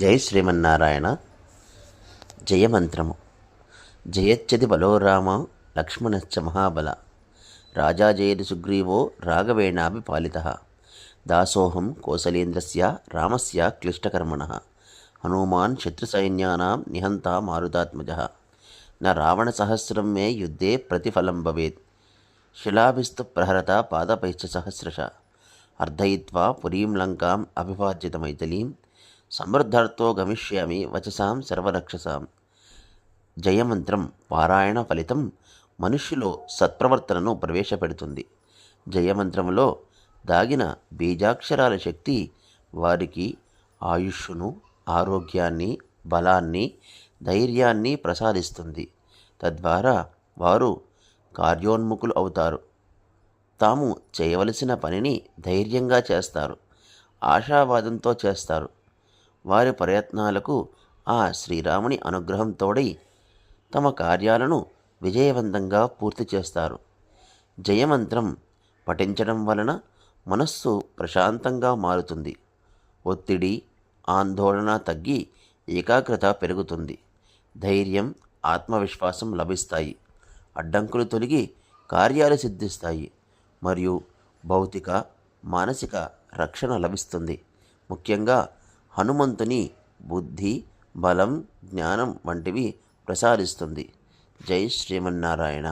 జై శ్రీమన్నారాయణ. జయమంత్రము. జయచ్చది బలో రామ లక్ష్మణశ్చ మహాబల. రాజా జయతి సుగ్రీవో రాఘవేణాభిపాలిత. దాసోహం కోసలేంద్రస్య రామస్య క్లిష్టకర్మణః. హనుమాన్ శత్రుసైన్యానాం నిహంతా మారుతాత్మజः. న రావణసహస్రం మే యుద్ధే ప్రతిఫలం భవేత్. శిలాభిస్తు ప్రహరత పాదపైశ్చ సహస్రశ. అర్ధయిత్వా పురీం లంకాం అభివార్జితమైథిలీం. సమృద్ధార్థో గమిష్యామి వచసాం సర్వరక్షసాం. జయమంత్రం పారాయణ ఫలితం మనుష్యులో సత్ప్రవర్తనను ప్రవేశపెడుతుంది. జయమంత్రంలో దాగిన బీజాక్షరాల శక్తి వారికి ఆయుష్ను, ఆరోగ్యాన్ని, బలాన్ని, ధైర్యాన్ని ప్రసాదిస్తుంది. తద్వారా వారు కార్యోన్ముఖులు అవుతారు. తాము చేయవలసిన పనిని ధైర్యంగా చేస్తారు, ఆశావాదంతో చేస్తారు. వారి ప్రయత్నాలకు ఆ శ్రీరాముని అనుగ్రహం తోడై తమ కార్యాలను విజయవంతంగా పూర్తి చేస్తారు. జయమంత్రం పఠించడం వలన మనస్సు ప్రశాంతంగా మారుతుంది. ఒత్తిడి, ఆందోళన తగ్గి ఏకాగ్రత పెరుగుతుంది. ధైర్యం, ఆత్మవిశ్వాసం లభిస్తాయి. అడ్డంకులు తొలగి కార్యాలు సిద్ధిస్తాయి మరియు భౌతిక, మానసిక రక్షణ లభిస్తుంది. ముఖ్యంగా హనుమంతుని బుద్ధి, బలం, జ్ఞానం వంటివి ప్రసాదిస్తుంది. జై శ్రీమన్నారాయణ.